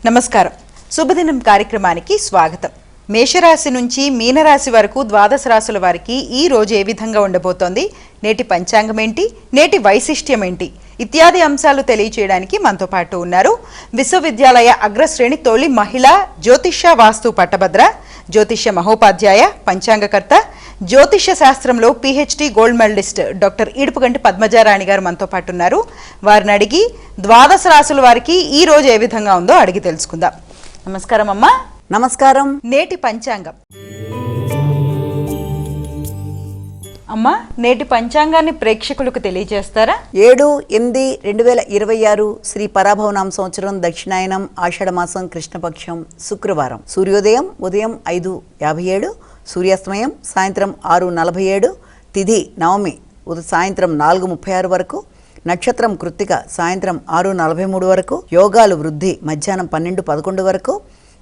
నమస్కారం. శుభదినం కార్యక్రమానికి స్వాగతం. మేషరాశి నుంచి మీనరాశి వరకు ద్వాదశ రాశుల వారికి ఈ రోజు ఏ విధంగా ఉండబోతోంది, నేటి పంచాంగం ఏంటి, నేటి వైశిష్ట్యం ఏంటి ఇత్యాది అంశాలు తెలియచేయడానికి మనతో పాటు ఉన్నారు విశ్వవిద్యాలయ అగ్రశ్రేణి తొలి మహిళా జ్యోతిష్య వాస్తు పట్టభద్ర, జ్యోతిష్య మహోపాధ్యాయ, పంచాంగకర్త, జ్యోతిష్య శాస్త్రంలో PhD gold medalist doctor Edupuganti Padmajarani garu మనతో పాటు ఉన్నారు. వారిని అడిగి ద్వాదశ రాశుల వారికి ఈ రోజు ఏ విధంగా ఉందో అడిగి తెలుసుకుందాం. నమస్కారం అమ్మా. నమస్కారం. నేటి పంచాంగం అమ్మా, నేటి పంచాంగాన్ని ప్రేక్షకులకు తెలియజేస్తారా? 7/8/2026 శ్రీ పరాభవనామ సంవత్సరం, దక్షిణాయనం, ఆషాఢమాసం, కృష్ణపక్షం, శుక్రవారం. సూర్యోదయం ఉదయం 5:57, సూర్యాస్తమయం సాయంత్రం 6:47, తిథి నవమి సాయంత్రం 4:36 వరకు, నక్షత్రం కృత్తిక సాయంత్రం 6:43 వరకు, యోగాలు వృద్ధి మధ్యాహ్నం 12:11 వరకు,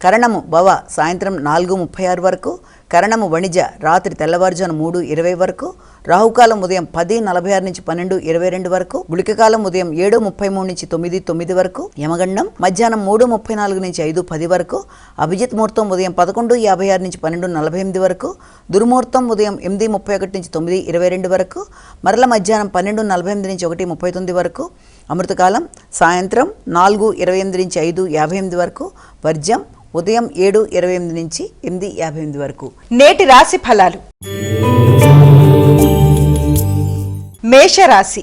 కరణము భవ సాయంత్రం 4:36 వరకు, కరణము వణిజ రాత్రి తెల్లవారుజాను 3:20 వరకు, రాహుకాలం ఉదయం 10:46 నుంచి 12:22 వరకు, గుళికకాలం ఉదయం 7:33 నుంచి 9:09 వరకు, యమగండం మధ్యాహ్నం 3:34 నుంచి 5:10 వరకు, అభిజిత్ ముహూర్తం ఉదయం 11:56 నుంచి 12:48 వరకు, దుర్ముహూర్తం ఉదయం 8:31 నుంచి 9:22 వరకు, మరల మధ్యాహ్నం 12:48 నుంచి 1:39 వరకు, అమృతకాలం సాయంత్రం 4:28 నుంచి 5:58 వరకు, వర్జ్యం ఉదయం 7:28 నుంచి 8:58 వరకు. నేటి రాశి ఫలాలు. మేషరాశి.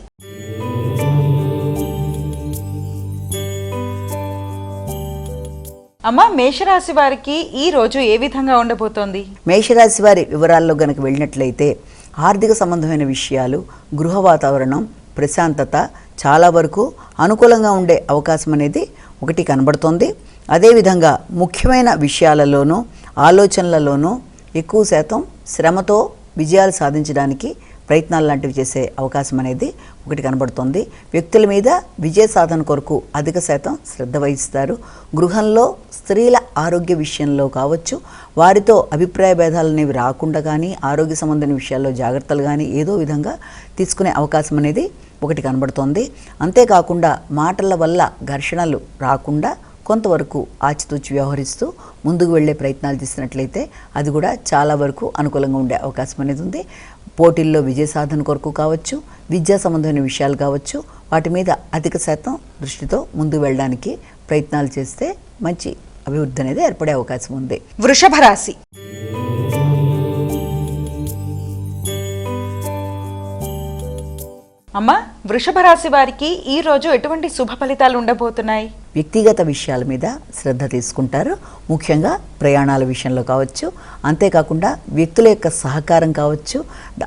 అమ్మా, మేషరాశి వారికి ఈ రోజు ఏ విధంగా ఉండబోతోంది? మేషరాశి వారి వివరాల్లో గనక వెళ్ళినట్లయితే ఆర్థిక సంబంధమైన విషయాలు, గృహ వాతావరణం, ప్రశాంతత చాలా వరకు అనుకూలంగా ఉండే అవకాశం అనేది ఒకటి కనబడుతోంది. అదేవిధంగా ముఖ్యమైన విషయాలలోనూ ఆలోచనలలోనూ ఎక్కువ శాతం శ్రమతో విజయాలు సాధించడానికి ప్రయత్నాలు లాంటివి చేసే అవకాశం అనేది ఒకటి కనబడుతోంది. వ్యక్తుల మీద విజయ సాధన కొరకు అధిక శాతం శ్రద్ధ వహిస్తారు. గృహంలో స్త్రీల ఆరోగ్య విషయంలో కావచ్చు, వారితో అభిప్రాయ భేదాలు అనేవి రాకుండా కానీ, ఆరోగ్య సంబంధమైన విషయాల్లో జాగ్రత్తలు కానీ ఏదో విధంగా తీసుకునే అవకాశం అనేది ఒకటి కనబడుతోంది. అంతేకాకుండా మాటల వల్ల ఘర్షణలు రాకుండా కొంతవరకు ఆచితూచి వ్యవహరిస్తూ ముందుకు వెళ్ళే ప్రయత్నాలు చేసినట్లయితే అది కూడా చాలా వరకు అనుకూలంగా ఉండే అవకాశం అనేది ఉంది. పోటీల్లో విజయ సాధన కొరకు కావచ్చు, విద్యా సంబంధమైన విషయాలు కావచ్చు, వాటి మీద అధిక శాతం దృష్టితో ముందుకు వెళ్ళడానికి ప్రయత్నాలు చేస్తే మంచి అభివృద్ధి అనేది ఏర్పడే అవకాశం ఉంది. వృషభ రాశి. అమ్మా, వృషభ రాశి వారికి ఈ రోజు ఎటువంటి శుభ ఫలితాలు ఉండబోతున్నాయి? వ్యక్తిగత విషయాల మీద శ్రద్ధ తీసుకుంటారు. ముఖ్యంగా ప్రయాణాల విషయంలో కావచ్చు, అంతేకాకుండా వ్యక్తుల యొక్క సహకారం కావచ్చు,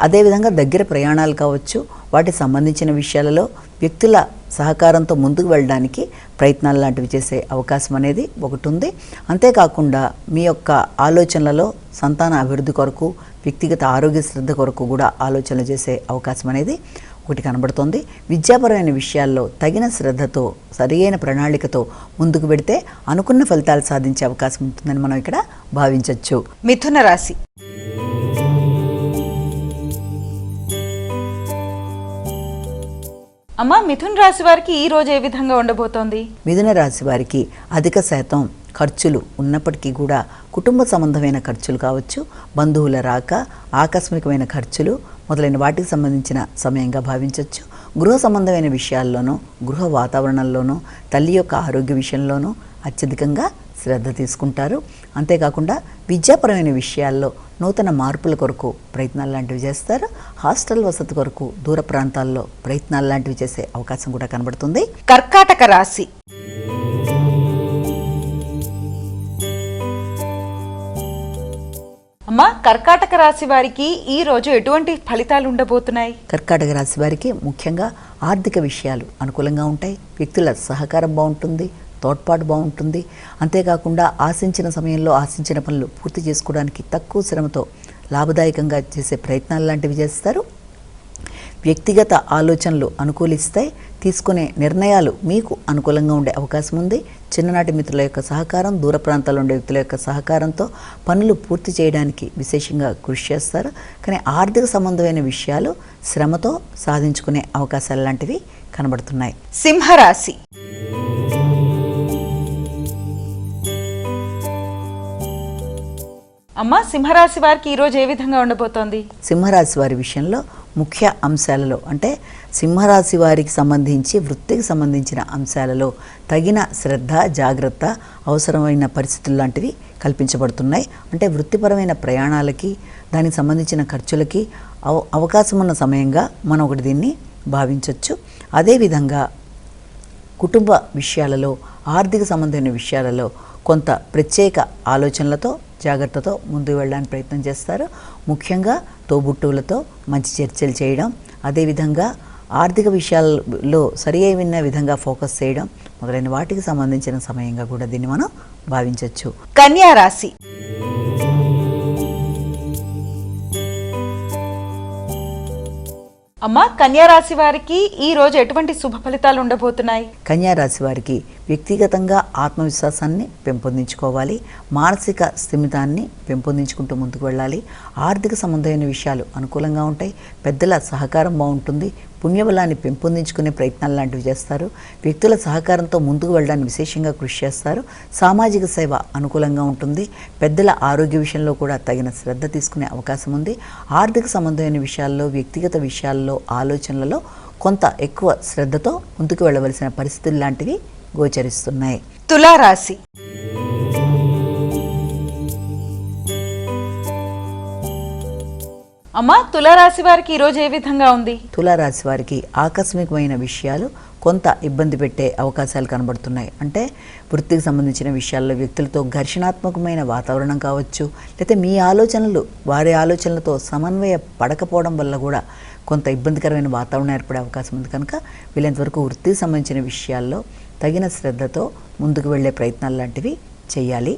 అదేవిధంగా దగ్గర ప్రయాణాలు కావచ్చు, వాటికి సంబంధించిన విషయాలలో వ్యక్తుల సహకారంతో ముందుకు వెళ్ళడానికి ప్రయత్నాలు లాంటివి చేసే అవకాశం అనేది ఒకటి ఉంది. అంతేకాకుండా మీ యొక్క ఆలోచనలలో సంతాన అభివృద్ధి కొరకు, వ్యక్తిగత ఆరోగ్య శ్రద్ధ కొరకు కూడా ఆలోచనలు చేసే అవకాశం అనేది ఒకటి కనబడుతోంది. విద్యాపరమైన విషయాల్లో తగిన శ్రద్ధతో, సరియైన ప్రణాళికతో ముందుకు పెడితే అనుకున్న ఫలితాలు సాధించే అవకాశం ఉంటుందని మనం ఇక్కడ భావించవచ్చు. మిథున రాశి. అమ్మా, మిథున రాశి వారికి ఈ రోజు ఏ విధంగా ఉండబోతోంది? మిథున రాశి వారికి అధిక శాతం ఖర్చులు ఉన్నప్పటికీ కూడా కుటుంబ సంబంధమైన ఖర్చులు కావచ్చు, బంధువుల రాక, ఆకస్మికమైన ఖర్చులు మొదలైన వాటికి సంబంధించిన సమయంగా భావించవచ్చు. గృహ సంబంధమైన విషయాల్లోనూ, గృహ వాతావరణంలోనూ, తల్లి యొక్క ఆరోగ్య విషయంలోనూ అత్యధికంగా శ్రద్ధ తీసుకుంటారు. అంతేకాకుండా విద్యాపరమైన విషయాల్లో నూతన మార్పుల కొరకు ప్రయత్నాలు లాంటివి చేస్తారు. హాస్టల్ వసతి కొరకు దూర ప్రాంతాల్లో ప్రయత్నాలు లాంటివి చేసే అవకాశం కూడా కనబడుతుంది. కర్కాటక రాశి. అమ్మా, కర్కాటక రాశి వారికి ఈ రోజు ఎటువంటి ఫలితాలు ఉండబోతున్నాయి? కర్కాటక రాశి వారికి ముఖ్యంగా ఆర్థిక విషయాలు అనుకూలంగా ఉంటాయి. వ్యక్తుల సహకారం బాగుంటుంది, తోడ్పాటు బాగుంటుంది. అంతేకాకుండా ఆశించిన సమయంలో ఆశించిన పనులు పూర్తి చేసుకోవడానికి తక్కువ శ్రమతో లాభదాయకంగా చేసే ప్రయత్నాలు లాంటివి చేస్తారు. వ్యక్తిగత ఆలోచనలు అనుకూలిస్తాయి. తీసుకునే నిర్ణయాలు మీకు అనుకూలంగా ఉండే అవకాశం ఉంది. చిన్ననాటి మిత్రుల యొక్క సహకారం, దూర ప్రాంతాల్లో ఉండే వ్యక్తుల యొక్క సహకారంతో పనులు పూర్తి చేయడానికి విశేషంగా కృషి చేస్తారు. కానీ ఆర్థిక సంబంధమైన విషయాలు శ్రమతో సాధించుకునే అవకాశాలు లాంటివి కనబడుతున్నాయి. సింహరాశి. అమ్మ, సింహరాశి వారికి ఈరోజు ఏ విధంగా ఉండబోతోంది? సింహరాశి వారి విషయంలో ముఖ్య అంశాలలో అంటే సింహరాశి వారికి సంబంధించి వృత్తికి సంబంధించిన అంశాలలో తగిన శ్రద్ధ జాగ్రత్త అవసరమైన పరిస్థితులు లాంటివి కల్పించబడుతున్నాయి. అంటే వృత్తిపరమైన ప్రయాణాలకి దానికి సంబంధించిన ఖర్చులకి అవకాశం ఉన్న సమయంగా మనం ఒకటి దీన్ని భావించవచ్చు. అదేవిధంగా కుటుంబ విషయాలలో ఆర్థిక సంబంధమైన విషయాలలో కొంత ప్రత్యేక ఆలోచనలతో జాగ్రత్తతో ముందుకు వెళ్ళడానికి ప్రయత్నం చేస్తారు. ముఖ్యంగా తోబుట్టువులతో మంచి చర్చలు చేయడం, అదేవిధంగా ఆర్థిక విషయాల్లో సరి అయిన విధంగా ఫోకస్ చేయడం మొదలైన వాటికి సంబంధించిన సమయంగా కూడా దీన్ని మనం భావించవచ్చు. కన్యా రాశి. అమ్మ, కన్యా రాశి వారికి ఈ రోజు ఎటువంటి శుభ ఫలితాలు ఉండబోతున్నాయి? కన్యా రాశి వారికి వ్యక్తిగతంగా ఆత్మవిశ్వాసాన్ని పెంపొందించుకోవాలి, మానసిక స్థిమితాన్ని పెంపొందించుకుంటూ ముందుకు వెళ్ళాలి. ఆర్థిక సంబంధమైన విషయాలు అనుకూలంగా ఉంటాయి. పెద్దల సహకారం బాగుంటుంది. పుణ్యబలాన్ని పెంపొందించుకునే ప్రయత్నాలు లాంటివి చేస్తారు. వ్యక్తుల సహకారంతో ముందుకు వెళ్ళడానికి విశేషంగా కృషి చేస్తారు. సామాజిక సేవ అనుకూలంగా ఉంటుంది. పెద్దల ఆరోగ్య విషయంలో కూడా తగిన శ్రద్ధ తీసుకునే అవకాశం ఉంది. ఆర్థిక సంబంధమైన విషయాల్లో, వ్యక్తిగత విషయాల్లో, ఆలోచనలలో కొంత ఎక్కువ శ్రద్ధతో ముందుకు వెళ్ళవలసిన పరిస్థితులు లాంటివి గోచరిస్తున్నాయి. తులారాశి. అమ్మ, తులారాశి వారికి ఈరోజు ఏ విధంగా ఉంది? తులారాశి వారికి ఆకస్మికమైన విషయాలు కొంత ఇబ్బంది పెట్టే అవకాశాలు కనబడుతున్నాయి. అంటే వృత్తికి సంబంధించిన విషయాల్లో వ్యక్తులతో ఘర్షణాత్మకమైన వాతావరణం కావచ్చు, లేకపోతే మీ ఆలోచనలు వారి ఆలోచనలతో సమన్వయ పడకపోవడం వల్ల కూడా కొంత ఇబ్బందికరమైన వాతావరణం ఏర్పడే అవకాశం ఉంది. కనుక వీళ్ళంతవరకు వృత్తికి సంబంధించిన విషయాల్లో తగిన శ్రద్ధతో ముందుకు వెళ్ళే ప్రయత్నాలు లాంటివి చేయాలి.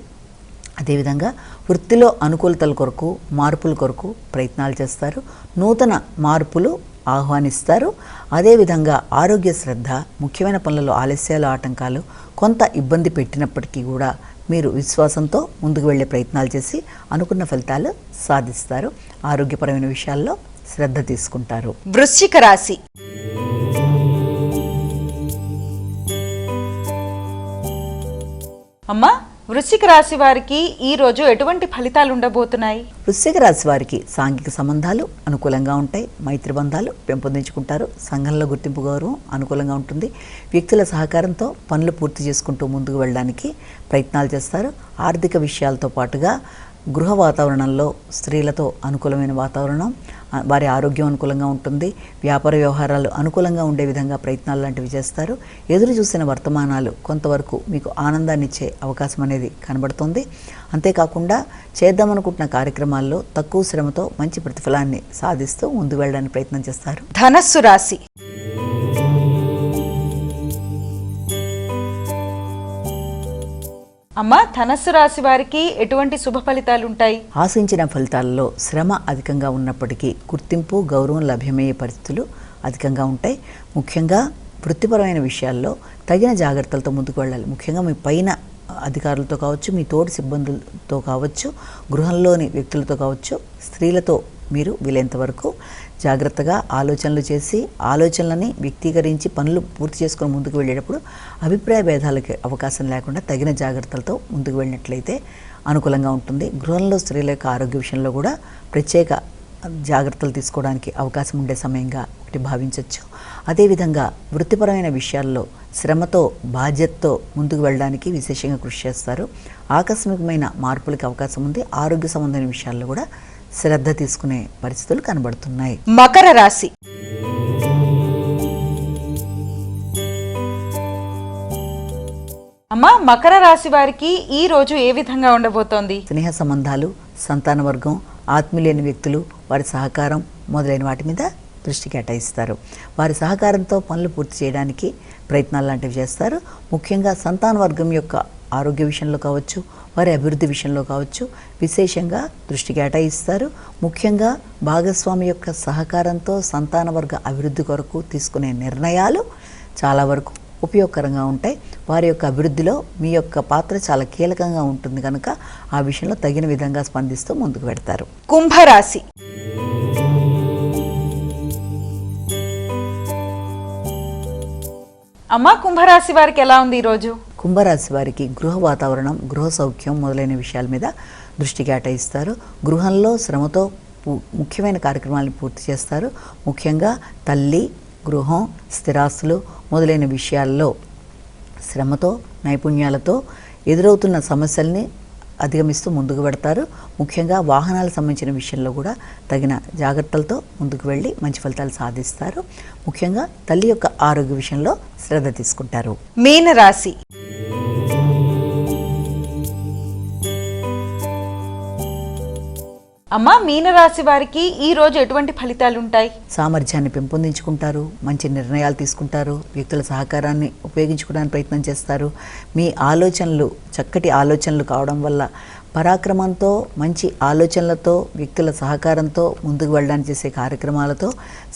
అదేవిధంగా వృత్తిలో అనుకూలతల కొరకు, మార్పుల కొరకు ప్రయత్నాలు చేస్తారు. నూతన మార్పులు ఆహ్వానిస్తారు. అదేవిధంగా ఆరోగ్య శ్రద్ధ, ముఖ్యమైన పనులలో ఆలస్యాలు, ఆటంకాలు కొంత ఇబ్బంది పెట్టినప్పటికీ కూడా మీరు విశ్వాసంతో ముందుకు వెళ్ళే ప్రయత్నాలు చేసి అనుకున్న ఫలితాలు సాధిస్తారు. ఆరోగ్యపరమైన విషయాల్లో శ్రద్ధ తీసుకుంటారు. వృశ్చిక రాశి. అమ్మా, వృశ్చిక రాశి వారికి ఈ రోజు ఎటువంటి ఫలితాలు ఉండబోతున్నాయి? వృశ్చిక రాశి వారికి సాంఘిక సంబంధాలు అనుకూలంగా ఉంటాయి. మైత్రి బంధాలు పెంపొందించుకుంటారు. సంఘంలో గుర్తింపు గౌరవం అనుకూలంగా ఉంటుంది. వ్యక్తుల సహకారంతో పనులు పూర్తి చేసుకుంటూ ముందుకు వెళ్ళడానికి ప్రయత్నాలు చేస్తారు. ఆర్థిక విషయాలతో పాటుగా గృహ వాతావరణంలో స్త్రీలతో అనుకూలమైన వాతావరణం, వారి ఆరోగ్యం అనుకూలంగా ఉంటుంది. వ్యాపార వ్యవహారాలు అనుకూలంగా ఉండే విధంగా ప్రయత్నాలు లాంటివి చేస్తారు. ఎదురు చూసిన వర్తమానాలు కొంతవరకు మీకు ఆనందాన్ని ఇచ్చే అవకాశం అనేది కనబడుతుంది. అంతేకాకుండా చేద్దామనుకుంటున్న కార్యక్రమాల్లో తక్కువ శ్రమతో మంచి ప్రతిఫలాన్ని సాధిస్తూ ముందుకు వెళ్ళడానికి ప్రయత్నం చేస్తారు. ధనస్సు రాశి. అమ్మ, ధనస్సు రాశి వారికి ఎటువంటి శుభ ఫలితాలు ఉంటాయి? ఆశించిన ఫలితాలలో శ్రమ అధికంగా ఉన్నప్పటికీ గుర్తింపు, గౌరవం లభ్యమయ్యే పరిస్థితులు అధికంగా ఉంటాయి. ముఖ్యంగా వృత్తిపరమైన విషయాల్లో తగిన జాగ్రత్తలతో ముందుకు వెళ్ళాలి. ముఖ్యంగా మీ పైన అధికారులతో కావచ్చు, మీ తోటి సిబ్బందులతో కావచ్చు, గృహంలోని వ్యక్తులతో కావచ్చు, స్త్రీలతో మీరు వీలైనంతవరకు జాగ్రత్తగా ఆలోచనలు చేసి ఆలోచనలని వ్యక్తీకరించి పనులు పూర్తి చేసుకొని ముందుకు వెళ్ళేటప్పుడు అభిప్రాయ భేదాలకి అవకాశం లేకుండా తగిన జాగ్రత్తలతో ముందుకు వెళ్ళినట్లయితే అనుకూలంగా ఉంటుంది. గృహంలో స్త్రీల యొక్క ఆరోగ్య విషయంలో కూడా ప్రత్యేక జాగ్రత్తలు తీసుకోవడానికి అవకాశం ఉండే సమయంగా ఒకటి భావించవచ్చు. అదేవిధంగా వృత్తిపరమైన విషయాల్లో శ్రమతో, బాధ్యతతో ముందుకు వెళ్ళడానికి విశేషంగా కృషి చేస్తారు. ఆకస్మికమైన మార్పులకు అవకాశం ఉంది. ఆరోగ్య సంబంధమైన విషయాల్లో కూడా శ్రద్ధ తీసుకునే పరిస్థితులు కనబడుతున్నాయి. మకర రాశి. అమ్మ, మకర రాశి వారికి ఈ రోజు ఏ విధంగా ఉండబోతోంది? స్నేహ సంబంధాలు, సంతాన వర్గం, ఆత్మీయులైన వ్యక్తులు, వారి సహకారం మొదలైన వాటి మీద దృష్టి కేటాయిస్తారు. వారి సహకారంతో పనులు పూర్తి చేయడానికి ప్రయత్నాలు లాంటివి చేస్తారు. ముఖ్యంగా సంతాన వర్గం యొక్క ఆరోగ్య విషయంలో కావచ్చు, వారి అభివృద్ధి విషయంలో కావచ్చు విశేషంగా దృష్టి కేటాయిస్తారు. ముఖ్యంగా భాగస్వామి యొక్క సహకారంతో సంతాన వర్గ అభివృద్ధి కొరకు తీసుకునే నిర్ణయాలు చాలా వరకు ఉపయోగకరంగా ఉంటాయి. వారి యొక్క అభివృద్ధిలో మీ యొక్క పాత్ర చాలా కీలకంగా ఉంటుంది కనుక ఆ విషయంలో తగిన విధంగా స్పందిస్తూ ముందుకు పెడతారు. కుంభరాశి. అమ్మ, కుంభరాశి వారికి ఎలా ఉంది ఈరోజు? కుంభరాశి వారికి గృహ వాతావరణం, గృహ సౌఖ్యం మొదలైన విషయాల మీద దృష్టి కేటాయిస్తారు. గృహంలో శ్రమతో ముఖ్యమైన కార్యక్రమాలను పూర్తి చేస్తారు. ముఖ్యంగా తల్లి, గృహం, స్థిరాస్తులు మొదలైన విషయాల్లో శ్రమతో, నైపుణ్యాలతో ఎదురవుతున్న సమస్యల్ని అధిగమిస్తూ ముందుకు పెడతారు. ముఖ్యంగా వాహనాలకు సంబంధించిన విషయంలో కూడా తగిన జాగ్రత్తలతో ముందుకు వెళ్ళి మంచి ఫలితాలు సాధిస్తారు. ముఖ్యంగా తల్లి యొక్క ఆరోగ్య విషయంలో శ్రద్ధ తీసుకుంటారు. మీనరాశి. అమ్మా, మీనరాశి వారికి ఈ రోజు ఎటువంటి ఫలితాలు ఉంటాయి? సామర్థ్యాన్ని పెంపొందించుకుంటారు, మంచి నిర్ణయాలు తీసుకుంటారు, వ్యక్తుల సహకారాన్ని ఉపయోగించుకోవడానికి ప్రయత్నం చేస్తారు. మీ ఆలోచనలు చక్కటి ఆలోచనలు కావడం వల్ల పరాక్రమంతో, మంచి ఆలోచనలతో, వ్యక్తుల సహకారంతో ముందుకు వెళ్ళడానికి చేసే కార్యక్రమాలతో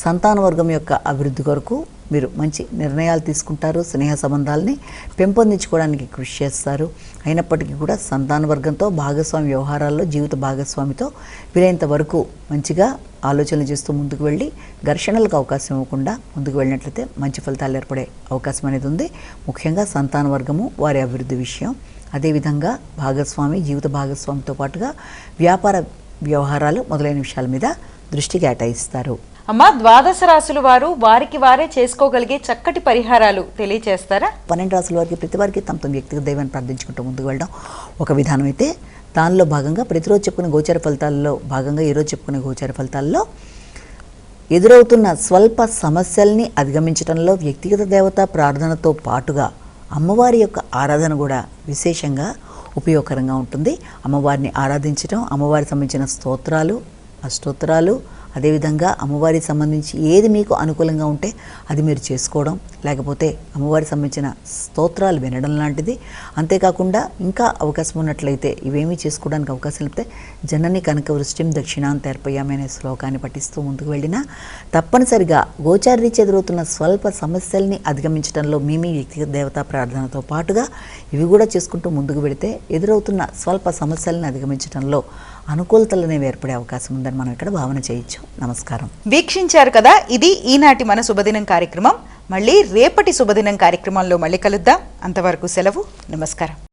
సంతాన వర్గం యొక్క అభివృద్ధి కొరకు మీరు మంచి నిర్ణయాలు తీసుకుంటారు. స్నేహ సంబంధాలని పెంపొందించుకోవడానికి కృషి చేస్తారు. అయినప్పటికీ కూడా సంతాన వర్గంతో భాగస్వామి వ్యవహారాల్లో జీవిత భాగస్వామితో వీలైనంత వరకు మంచిగా ఆలోచనలు చేస్తూ ముందుకు వెళ్ళి ఘర్షణలకు అవకాశం ఇవ్వకుండా ముందుకు వెళ్ళినట్లయితే మంచి ఫలితాలు ఏర్పడే అవకాశం అనేది ఉంది. ముఖ్యంగా సంతాన వర్గము, వారి అభివృద్ధి విషయం, అదేవిధంగా భాగస్వామి, జీవిత భాగస్వామితో పాటుగా వ్యాపార వ్యవహారాలు మొదలైన విషయాల మీద దృష్టి కేటాయిస్తారు. అమ్మా, ద్వాదశ రాశుల వారు వారికి వారే చేసుకోగలిగే చక్కటి పరిహారాలు తెలియచేస్తారా? 12 రాశుల వారికి ప్రతి వారికి తమ వ్యక్తిగత దైవాన్ని ప్రార్థించుకుంటూ ముందుకు వెళ్ళడం ఒక విధానం అయితే, దానిలో భాగంగా ప్రతిరోజు చెప్పుకునే గోచార ఫలితాల్లో భాగంగా ఈరోజు చెప్పుకునే గోచార ఫలితాల్లో ఎదురవుతున్న స్వల్ప సమస్యల్ని అధిగమించడంలో వ్యక్తిగత దేవత ప్రార్థనతో పాటుగా అమ్మవారి యొక్క ఆరాధన కూడా విశేషంగా ఉపయోగకరంగా ఉంటుంది. అమ్మవారిని ఆరాధించడం, అమ్మవారికి సంబంధించిన స్తోత్రాలు, అష్టోత్తరాలు, అదేవిధంగా అమ్మవారికి సంబంధించి ఏది మీకు అనుకూలంగా ఉంటే అది మీరు చేసుకోవడం, లేకపోతే అమ్మవారికి సంబంధించిన స్తోత్రాలు వినడం లాంటిది. అంతేకాకుండా ఇంకా అవకాశం ఉన్నట్లయితే ఇవేమీ చేసుకోవడానికి అవకాశం లేకపోతే జనని కనక వృష్టిం దక్షిణాంతర్పయామి అనే శ్లోకాన్ని పఠిస్తూ ముందుకు వెళ్ళినా తప్పనిసరిగా గోచారీత్యా ఎదురవుతున్న స్వల్ప సమస్యల్ని అధిగమించడంలో మీ వ్యక్తిగత దేవతా ప్రార్థనతో పాటుగా ఇవి కూడా చేసుకుంటూ ముందుకు వెళితే ఎదురవుతున్న స్వల్ప సమస్యలను అధిగమించడంలో అనుకూలతలు అనేవి ఏర్పడే అవకాశం ఉందని మనం ఇక్కడ భావన చేయొచ్చు. నమస్కారం. వీక్షించారు కదా, ఇది ఈనాటి మన శుభదినం కార్యక్రమం. మళ్ళీ రేపటి శుభదినం కార్యక్రమంలో మళ్ళీ కలుద్దాం. అంతవరకు సెలవు. నమస్కారం.